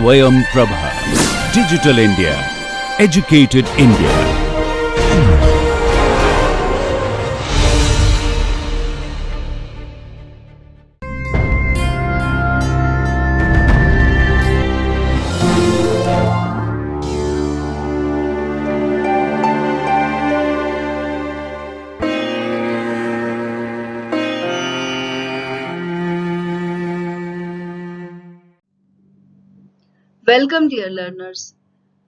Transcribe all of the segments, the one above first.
Swayam Prabha. Digital India. Educated India. Welcome dear learners.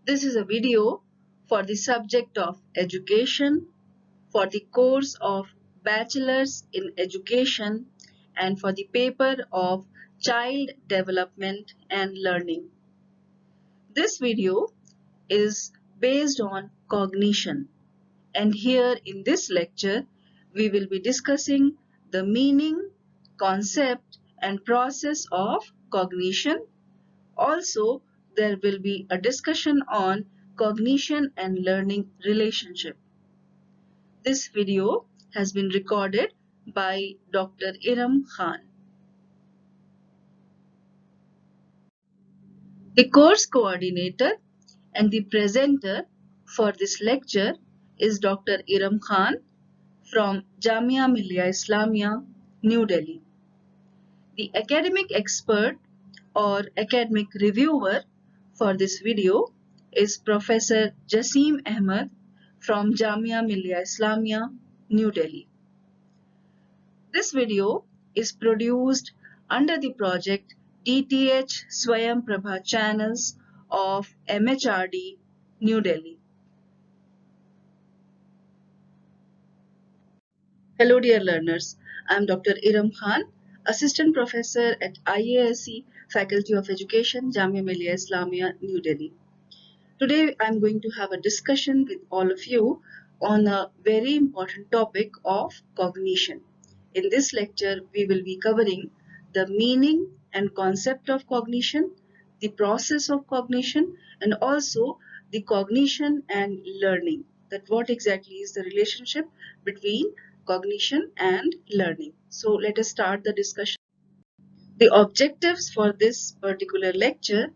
This is a video for the subject of education, for the course of Bachelor's in Education and for the paper of Child Development and Learning. This video is based on cognition, and here in this lecture we will be discussing the meaning, concept and process of cognition. Also, there will be a discussion on cognition and learning relationship. This video has been recorded by Dr. Iram Khan. The course coordinator and the presenter for this lecture is Dr. Iram Khan from Jamia Millia Islamia, New Delhi. The academic expert or academic reviewer for this video is Professor Jasim Ahmed from Jamia Millia Islamia, New Delhi. This video is produced under the project DTH Swayam Prabha channels of MHRD, New Delhi. Hello dear learners, I am Dr. Iram Khan, Assistant Professor at IASC Faculty of Education, Jamia Millia Islamia, New Delhi. Today I am going to have a discussion with all of you on a very important topic of cognition. In this lecture, we will be covering the meaning and concept of cognition, the process of cognition, and also the cognition and learning. That what exactly is the relationship between cognition and learning. So let us start the discussion. The objectives for this particular lecture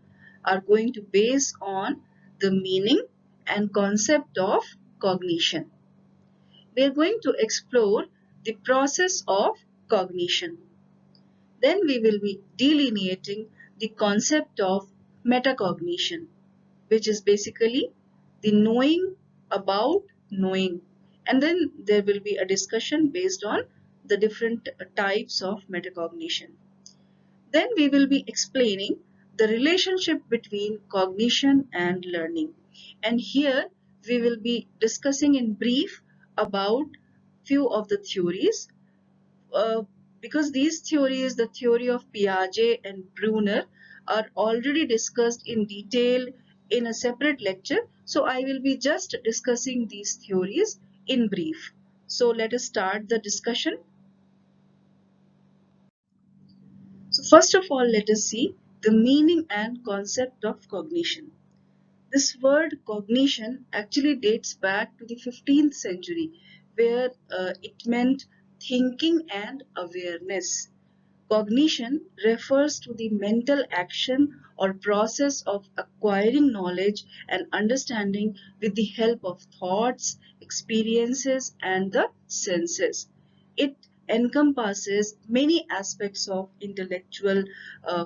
are going to base on the meaning and concept of cognition. We are going to explore the process of cognition. Then we will be delineating the concept of metacognition, which is basically the knowing about knowing. And then there will be a discussion based on the different types of metacognition. Then we will be explaining the relationship between cognition and learning. And here we will be discussing in brief about few of the theories. Because these theories, the theory of Piaget and Brunner, are already discussed in detail in a separate lecture. So I will be just discussing these theories in brief. So let us start the discussion. So first of all, let us see the meaning and concept of cognition. This word cognition actually dates back to the 15th century, where it meant thinking and awareness. Cognition refers to the mental action or process of acquiring knowledge and understanding with the help of thoughts, experiences, and the senses. It encompasses many aspects of intellectual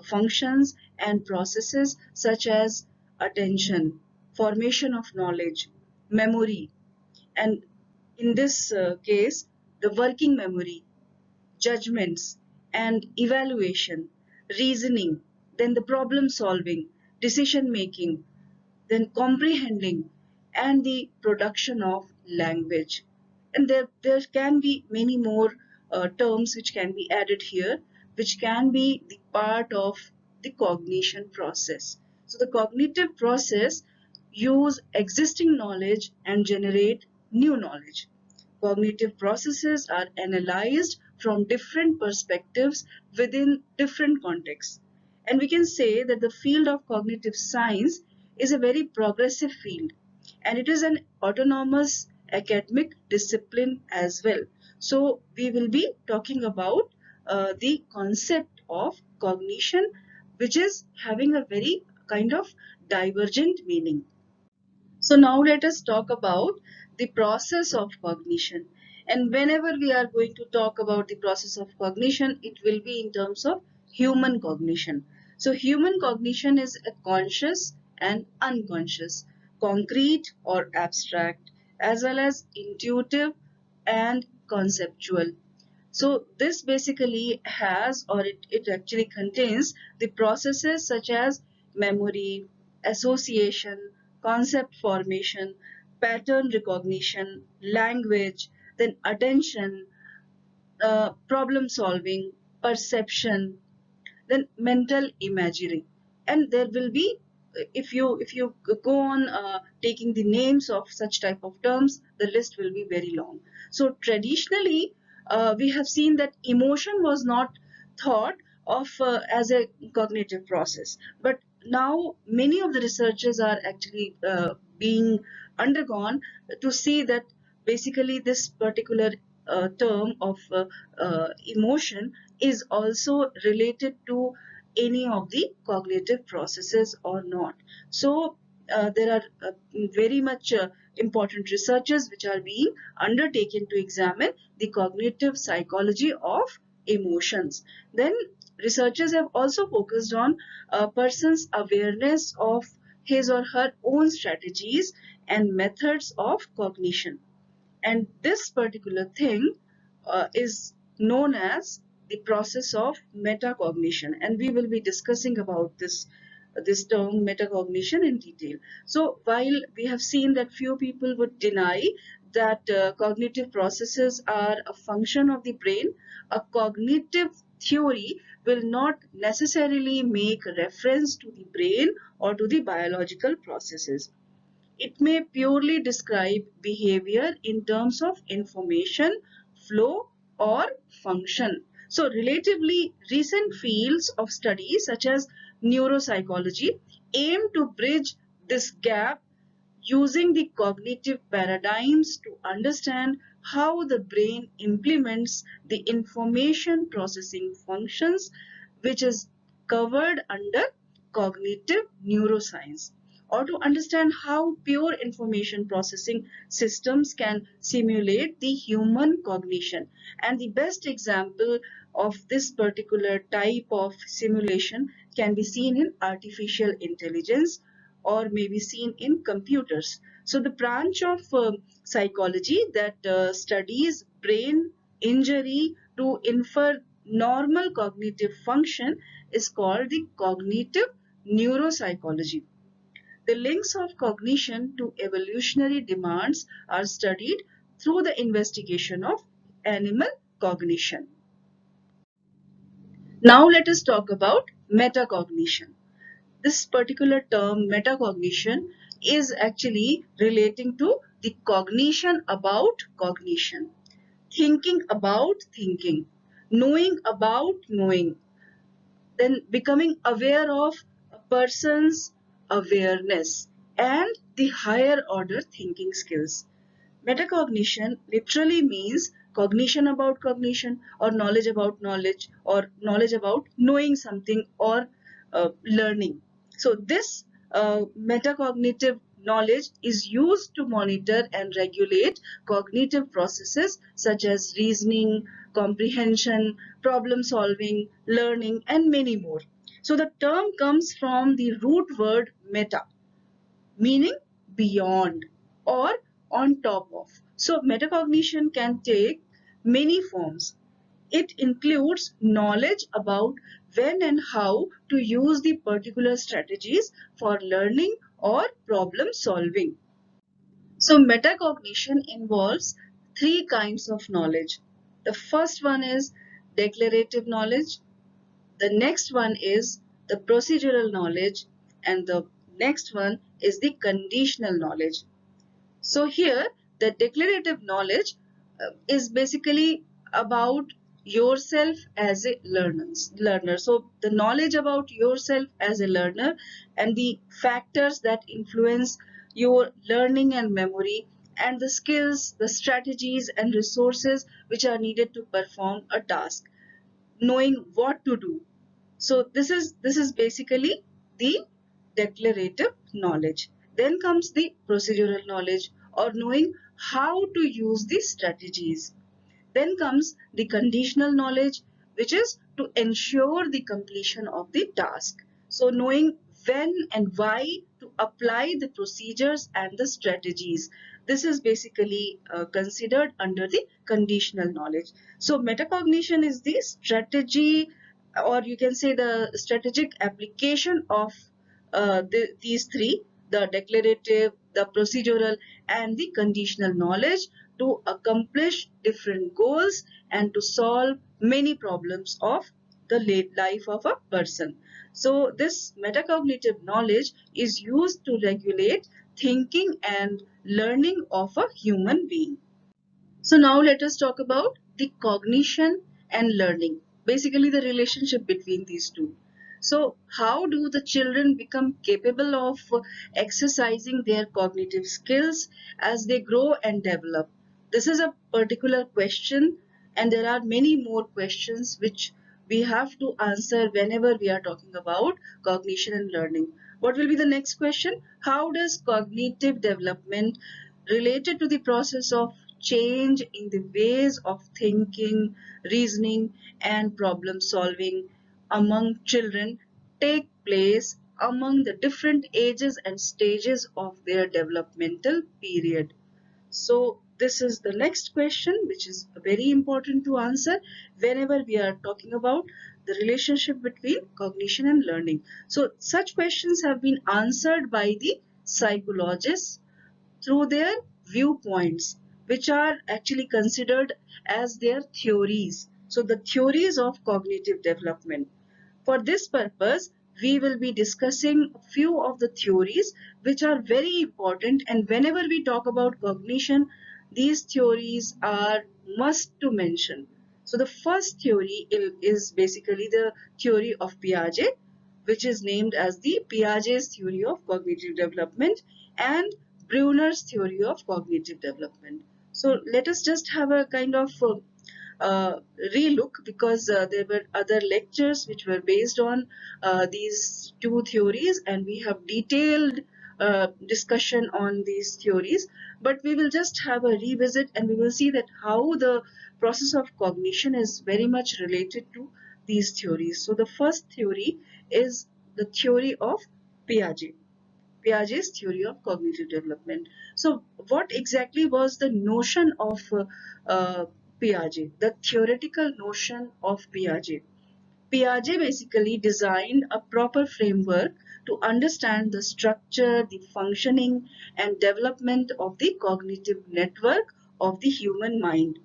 functions and processes such as attention, formation of knowledge, memory, and in this case, the working memory, judgments and evaluation, reasoning, then the problem solving, decision making, then comprehending, and the production of language. And there can be many more terms which can be added here, which can be the part of the cognition process. So the cognitive process use existing knowledge and generate new knowledge. Cognitive processes are analyzed from different perspectives within different contexts. And we can say that the field of cognitive science is a very progressive field, and it is an autonomous academic discipline as well. So we will be talking about the concept of cognition, which is having a very kind of divergent meaning. So now let us talk about the process of cognition. And whenever we are going to talk about the process of cognition, it will be in terms of human cognition. So human cognition is a conscious and unconscious, concrete or abstract, as well as intuitive and conceptual. So this basically has, or it actually contains the processes such as memory, association, concept formation, pattern recognition, language, then attention, problem solving, perception, then mental imagery. And there will be, if you go on taking the names of such type of terms, the list will be very long. So traditionally we have seen that emotion was not thought of as a cognitive process, but now many of the researchers are actually being undergone to see that basically this particular term of emotion is also related to any of the cognitive processes or not. So there are very much important researches which are being undertaken to examine the cognitive psychology of emotions. Then researchers have also focused on a person's awareness of his or her own strategies and methods of cognition. And this particular thing is known as the process of metacognition, and we will be discussing about this term metacognition in detail. So while we have seen that few people would deny that cognitive processes are a function of the brain, a cognitive theory will not necessarily make reference to the brain or to the biological processes. It may purely describe behavior in terms of information, flow, or function. So, relatively recent fields of study, such as neuropsychology, aim to bridge this gap using the cognitive paradigms to understand how the brain implements the information processing functions, which is covered under cognitive neuroscience, or to understand how pure information processing systems can simulate the human cognition. And the best example of this particular type of simulation can be seen in artificial intelligence, or may be seen in computers. So the branch of psychology that studies brain injury to infer normal cognitive function is called the cognitive neuropsychology. The links of cognition to evolutionary demands are studied through the investigation of animal cognition. Now let us talk about metacognition. This particular term metacognition is actually relating to the cognition about cognition, thinking about thinking, knowing about knowing, then becoming aware of a person's awareness and the higher order thinking skills. Metacognition literally means cognition about cognition, or knowledge about knowledge, or knowledge about knowing something, or learning. So this metacognitive knowledge is used to monitor and regulate cognitive processes such as reasoning, comprehension, problem solving, learning, and many more. So the term comes from the root word meta, meaning beyond or on top of. So metacognition can take many forms. It includes knowledge about when and how to use the particular strategies for learning or problem solving. So metacognition involves three kinds of knowledge. The first one is declarative knowledge. The next one is the procedural knowledge, and the next one is the conditional knowledge. So here the declarative knowledge is basically about yourself as a learner. So the knowledge about yourself as a learner and the factors that influence your learning and memory, and the skills, the strategies and resources which are needed to perform a task, knowing what to do. So this is basically the declarative knowledge. Then comes the procedural knowledge, or knowing how to use the strategies. Then comes the conditional knowledge, which is to ensure the completion of the task. So knowing when and why to apply the procedures and the strategies. This is basically considered under the conditional knowledge. So metacognition is the strategy, or you can say the strategic application of these three: the declarative, the procedural, and the conditional knowledge, to accomplish different goals and to solve many problems of the life of a person. So this metacognitive knowledge is used to regulate thinking and learning of a human being. So now let us talk about the cognition and learning, basically the relationship between these two. So how do the children become capable of exercising their cognitive skills as they grow and develop? This is a particular question, and there are many more questions which we have to answer whenever we are talking about cognition and learning. What will be the next question? How does cognitive development related to the process of change in the ways of thinking, reasoning, and problem solving among children take place among the different ages and stages of their developmental period? So this is the next question, which is very important to answer whenever we are talking about the relationship between cognition and learning. So such questions have been answered by the psychologists through their viewpoints, which are actually considered as their theories. So the theories of cognitive development. For this purpose, we will be discussing a few of the theories which are very important, and whenever we talk about cognition, these theories are must to mention. So the first theory is basically the theory of Piaget, which is named as the Piaget's theory of cognitive development and Brunner's theory of cognitive development. So let us just have a kind of relook, because there were other lectures which were based on these two theories, and we have detailed discussion on these theories, but we will just have a revisit, and we will see that how the process of cognition is very much related to these theories. So the first theory is the theory of Piaget. Piaget's theory of cognitive development. So, what exactly was the notion of uh, Piaget, the theoretical notion of Piaget? Piaget basically designed a proper framework to understand the structure, the functioning, and development of the cognitive network of the human mind.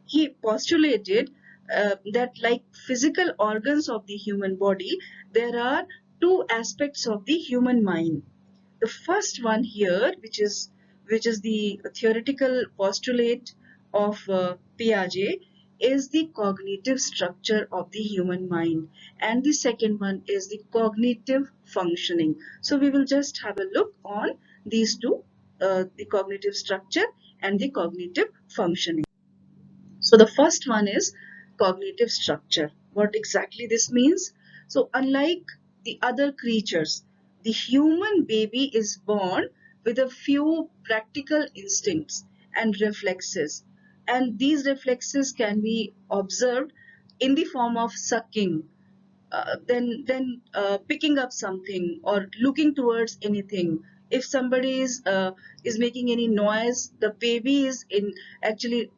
He postulated that, like physical organs of the human body, there are two aspects of the human mind. The first one here, which is the theoretical postulate of Piaget, is the cognitive structure of the human mind, and the second one is the cognitive functioning. So we will just have a look on these two, the cognitive structure and the cognitive functioning. So the first one is cognitive structure. What exactly this means? So unlike the other creatures, the human baby is born with a few practical instincts and reflexes. And these reflexes can be observed in the form of sucking, then picking up something or looking towards anything. If somebody is making any noise, the baby is in actually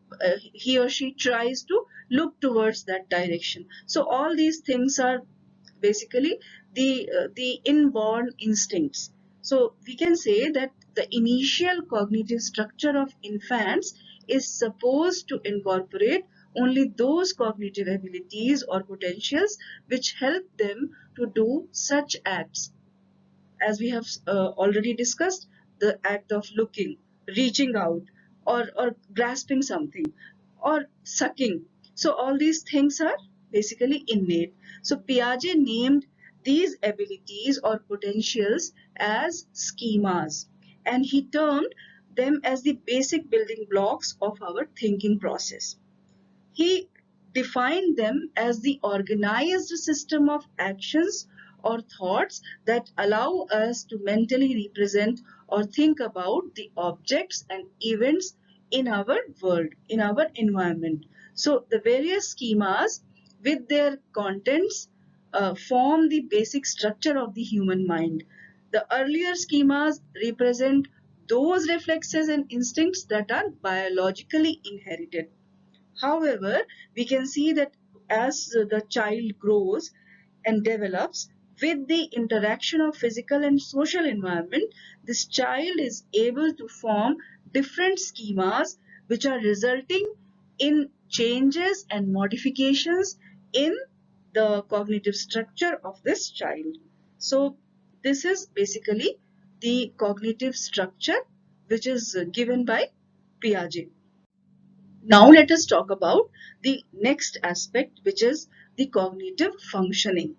he or she tries to look towards that direction. So all these things are basically the inborn instincts. So we can say that the initial cognitive structure of infants is supposed to incorporate only those cognitive abilities or potentials which help them to do such acts, as we have already discussed: the act of looking, reaching out, or grasping something, or sucking. So all these things are basically innate. So Piaget named these abilities or potentials as schemas, and he termed them as the basic building blocks of our thinking process. He defined them as the organized system of actions or thoughts that allow us to mentally represent or think about the objects and events in our world, in our environment. So the various schemas with their contents form the basic structure of the human mind. The earlier schemas represent those reflexes and instincts that are biologically inherited. However, we can see that as the child grows and develops with the interaction of physical and social environment, this child is able to form different schemas which are resulting in changes and modifications in the cognitive structure of this child. So, this is basically the cognitive structure which is given by Piaget. Now let us talk about the next aspect, which is the cognitive functioning.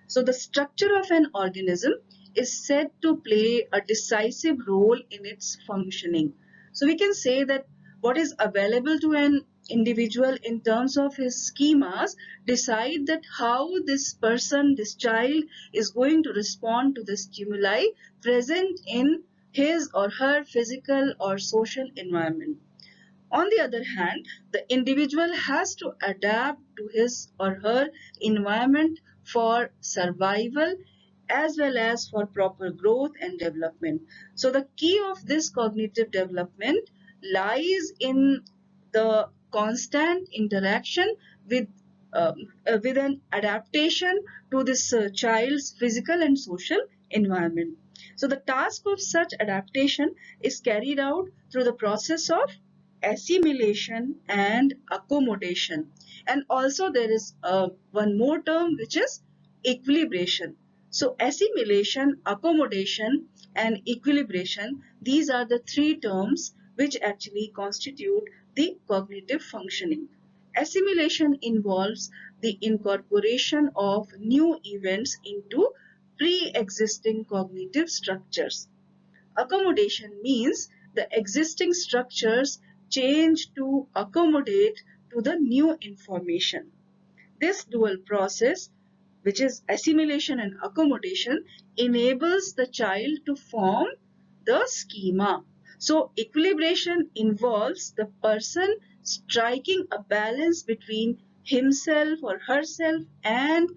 So the structure of an organism is said to play a decisive role in its functioning. So we can say that what is available to an individual in terms of his schemas decide that how this person, this child is going to respond to the stimuli present in his or her physical or social environment. On the other hand, the individual has to adapt to his or her environment for survival as well as for proper growth and development. So the key of this cognitive development lies in the constant interaction with with an adaptation to this child's physical and social environment. So the task of such adaptation is carried out through the process of assimilation and accommodation. And also there is one more term which is equilibration. So assimilation, accommodation and equilibration, these are the three terms which actually constitute the cognitive functioning. Assimilation involves the incorporation of new events into pre-existing cognitive structures. Accommodation means the existing structures change to accommodate to the new information. This dual process, which is assimilation and accommodation, enables the child to form the schema. So equilibration involves the person striking a balance between himself or herself and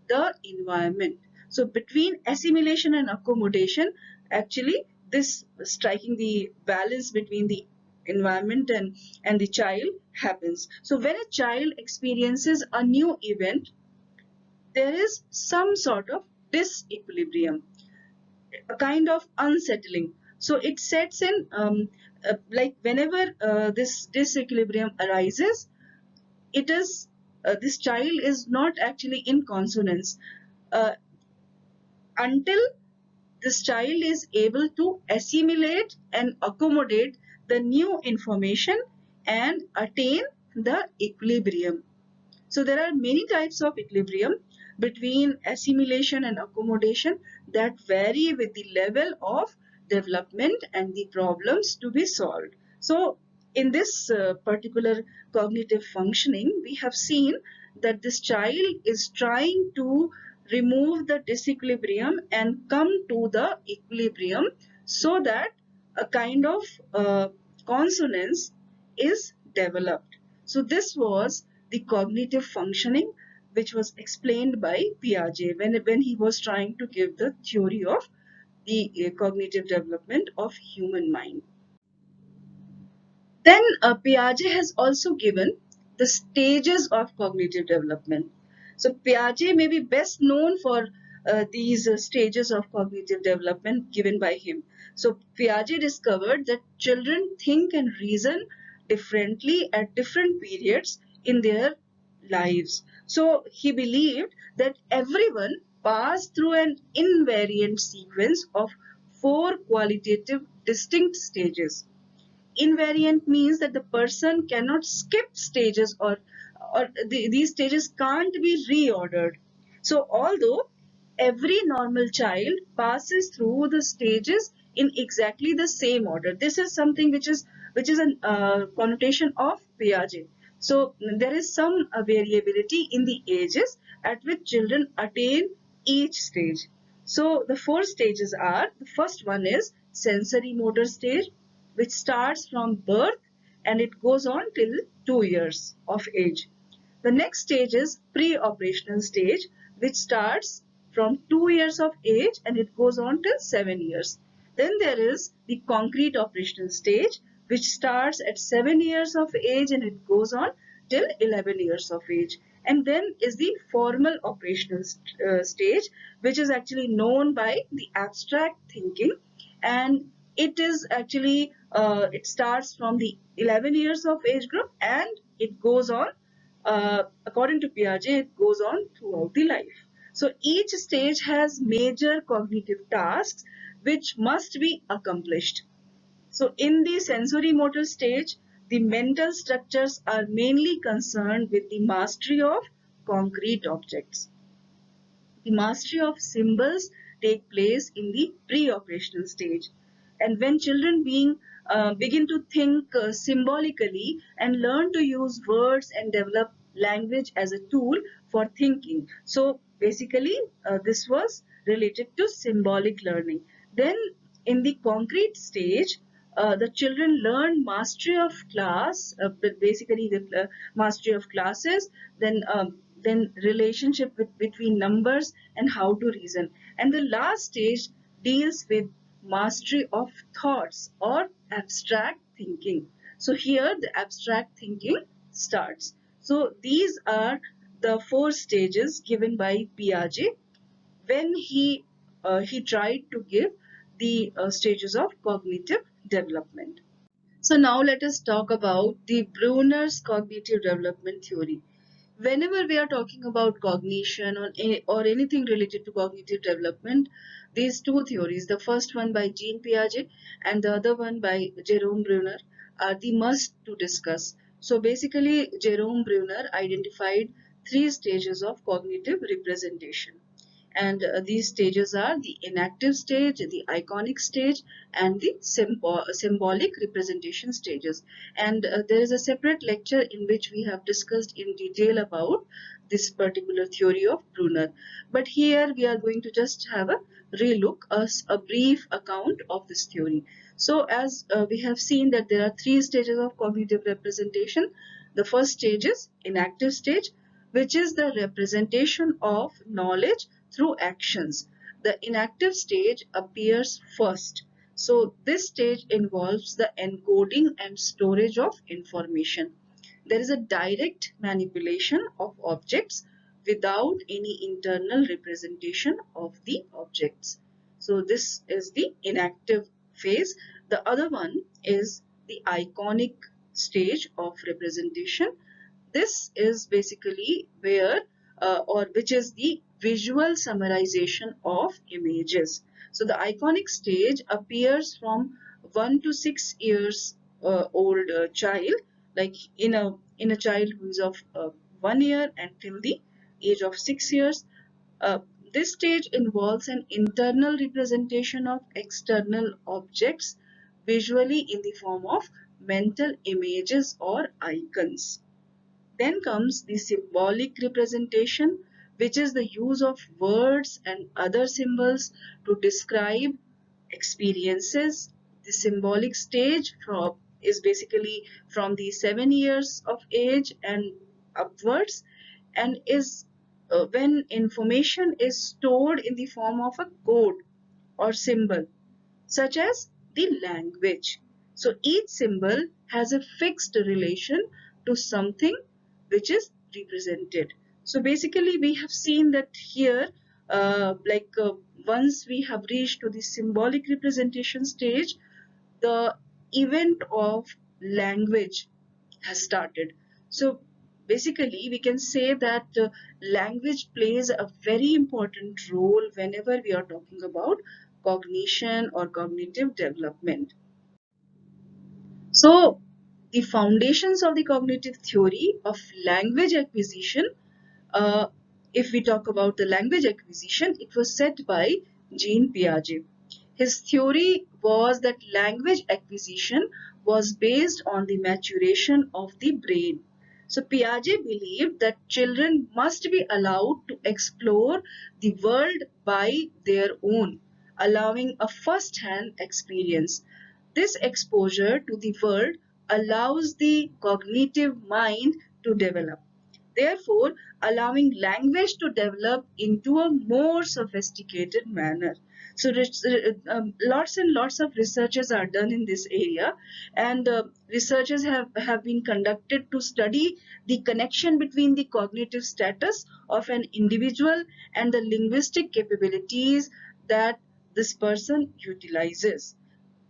the environment. So between assimilation and accommodation, actually this striking the balance between the environment and the child happens. So when a child experiences a new event, there is some sort of disequilibrium, a kind of unsettling. So it sets in like whenever this disequilibrium arises, it is this child is not actually in consonance uh, until this child is able to assimilate and accommodate the new information and attain the equilibrium. So there are many types of equilibrium between assimilation and accommodation that vary with the level of development and the problems to be solved. So in this particular cognitive functioning, we have seen that this child is trying to remove the disequilibrium and come to the equilibrium so that a kind of consonance is developed. So this was the cognitive functioning which was explained by Piaget when he was trying to give the theory of the cognitive development of human mind. Then Piaget has also given the stages of cognitive development. So Piaget may be best known for these stages of cognitive development given by him. So Piaget discovered that children think and reason differently at different periods in their lives. So he believed that everyone passed through an invariant sequence of four qualitative distinct stages. Invariant means that the person cannot skip stages or these stages can't be reordered. So although every normal child passes through the stages in exactly the same order, this is something which is a connotation of Piaget. So there is some variability in the ages at which children attain each stage. So the four stages are, the first one is sensory motor stage, which starts from birth and it goes on till 2 years of age. The next stage is pre-operational stage, which starts from 2 years of age and it goes on till 7 years. Then there is the concrete operational stage, which starts at 7 years of age and it goes on till 11 years of age. And then is the formal operational stage, which is actually known by the abstract thinking, and it is actually it starts from the 11 years of age group and it goes on according to Piaget, it goes on throughout the life. So each stage has major cognitive tasks which must be accomplished. So in the sensory motor stage, the mental structures are mainly concerned with the mastery of concrete objects. The mastery of symbols take place in the pre-operational stage. And when children begin to think symbolically and learn to use words and develop language as a tool for thinking. So basically, this was related to symbolic learning. Then in the concrete stage, the children learn mastery of class, basically the mastery of classes, then relationship between numbers and how to reason. And the last stage deals with mastery of thoughts or abstract thinking. So here the abstract thinking starts. So these are the four stages given by Piaget when he tried to give the stages of cognitive development. So now let us talk about the Bruner's cognitive development theory. Whenever we are talking about cognition or anything related to cognitive development, these two theories, the first one by Jean Piaget and the other one by Jerome Bruner, are the must to discuss. So basically, Jerome Bruner identified three stages of cognitive representation. And these stages are the inactive stage, the iconic stage, and the symbolic representation stages. And there is a separate lecture in which we have discussed in detail about this particular theory of Brunner. But here we are going to just have a relook, a brief account of this theory. So as we have seen that there are three stages of cognitive representation. The first stage is inactive stage, which is the representation of knowledge through actions. The inactive stage appears first. So this stage involves the encoding and storage of information. There is a direct manipulation of objects without any internal representation of the objects. So this is the inactive phase. The other one is the iconic stage of representation. This is basically where or which is the visual summarization of images. So the iconic stage appears from 1 to 6 years old child, like in a child who is of 1 year until the age of 6 years. Uh, this stage involves an internal representation of external objects visually in the form of mental images or icons. Then comes the symbolic representation, which is the use of words and other symbols to describe experiences. The symbolic stage is basically from the 7 years of age and upwards, and is when information is stored in the form of a code or symbol, such as the language. So each symbol has a fixed relation to something which is represented. So basically we have seen that here once we have reached to the symbolic representation stage, the event of language has started. So basically we can say that language plays a very important role whenever we are talking about cognition or cognitive development. So the foundations of the cognitive theory of language acquisition, uh, if we talk about the language acquisition, it was set by Jean Piaget. His theory was that language acquisition was based on the maturation of the brain. So Piaget believed that children must be allowed to explore the world by their own, allowing a first-hand experience. This exposure to the world allows the cognitive mind to develop, therefore allowing language to develop into a more sophisticated manner. So lots and lots of researches are done in this area, and researches have been conducted to study the connection between the cognitive status of an individual and the linguistic capabilities that this person utilizes.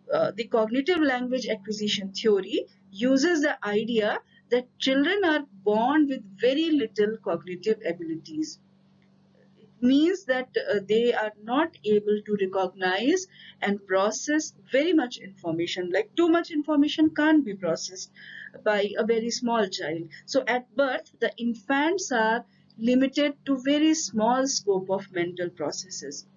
The cognitive language acquisition theory uses the idea that children are born with very little cognitive abilities. It means that they are not able to recognize and process very much information. Like too much information can't be processed by a very small child. So at birth, the infants are limited to very small scope of mental processes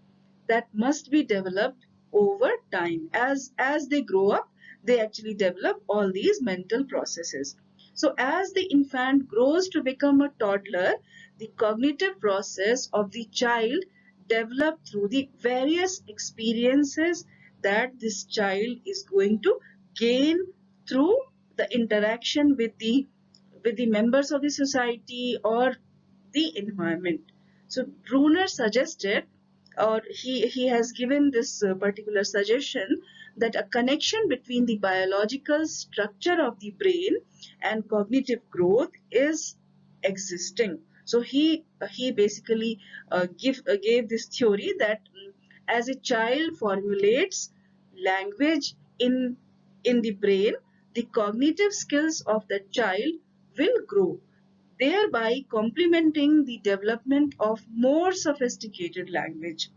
that must be developed over time. As they grow up, they actually develop all these mental processes. So as the infant grows to become a toddler, the cognitive process of the child develop through the various experiences that this child is going to gain through the interaction with the members of the society or the environment. So Bruner suggested, or he has given this particular suggestion, that a connection between the biological structure of the brain and cognitive growth is existing. So he basically gave this theory that as a child formulates language in the brain, the cognitive skills of the child will grow, thereby complementing the development of more sophisticated language.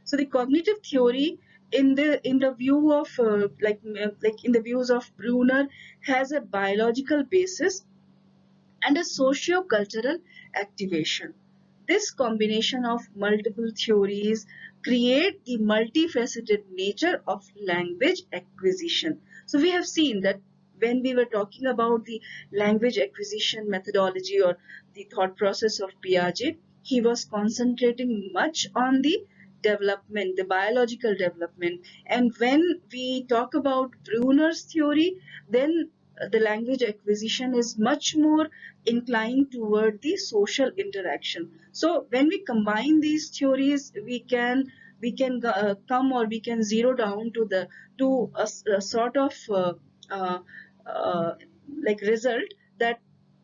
So the cognitive theory in the view of like in the views of Bruner has a biological basis and a socio-cultural activation. This combination of multiple theories create the multifaceted nature of language acquisition. So we have seen that when we were talking about the language acquisition methodology or the thought process of Piaget, he was concentrating much on the development, the biological development. And when we talk about Bruner's theory, then the language acquisition is much more inclined toward the social interaction. So when we combine these theories, we can come, or we can zero down to a sort of uh, uh, like result that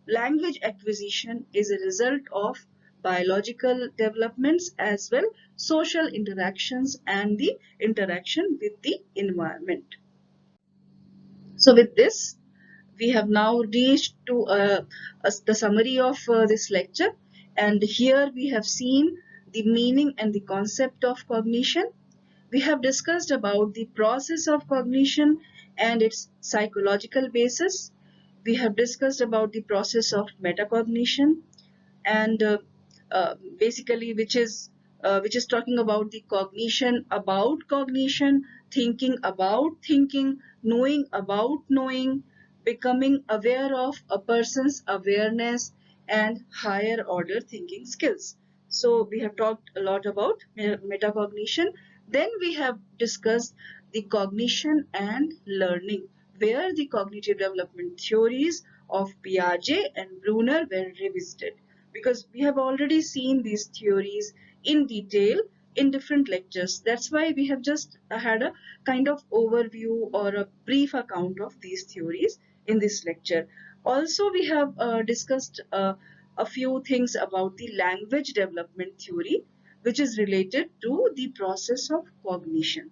language acquisition is a result of biological developments as well social interactions and the interaction with the environment. So with this, we have now reached to the summary of this lecture, and here we have seen the meaning and the concept of cognition. We have discussed about the process of cognition and its psychological basis. We have discussed about the process of metacognition, and basically which is talking about the cognition about cognition, thinking about thinking, knowing about knowing, becoming aware of a person's awareness and higher order thinking skills. So we have talked a lot about metacognition. Then we have discussed the cognition and learning, where the cognitive development theories of Piaget and Bruner were revisited, because we have already seen these theories in detail in different lectures. That's why we have just had a kind of overview or a brief account of these theories in this lecture. Also, we have discussed a few things about the language development theory, which is related to the process of cognition.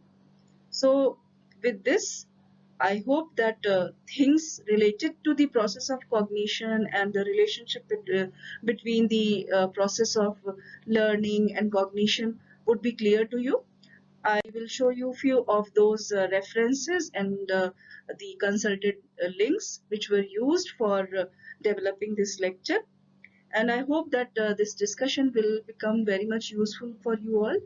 So with this, I hope that things related to the process of cognition and the relationship between the process of learning and cognition would be clear to you. I will show you a few of those references and the consulted links which were used for developing this lecture. And I hope that this discussion will become very much useful for you all,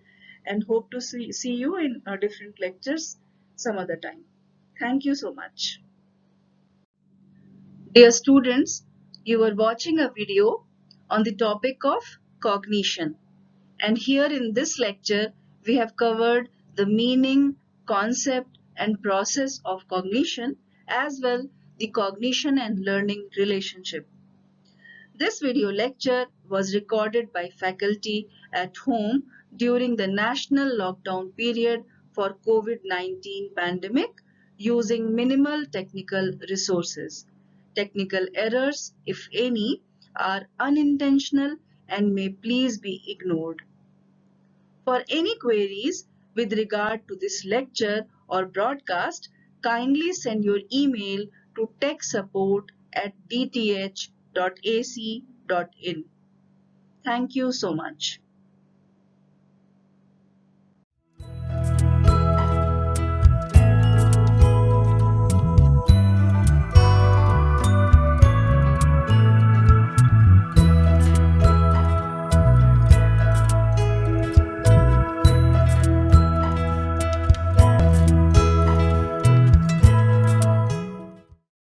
and hope to see you in different lectures some other time. Thank you so much. Dear students, You are watching a video on the topic of cognition. And here in this lecture, we have covered the meaning, concept, and process of cognition, as well the cognition and learning relationship. This video lecture was recorded by faculty at home during the national lockdown period for COVID-19 pandemic using minimal technical resources. Technical errors, if any, are unintentional and may please be ignored. For any queries with regard to this lecture or broadcast, kindly send your email to techsupport@dth.ac.in. Thank you so much.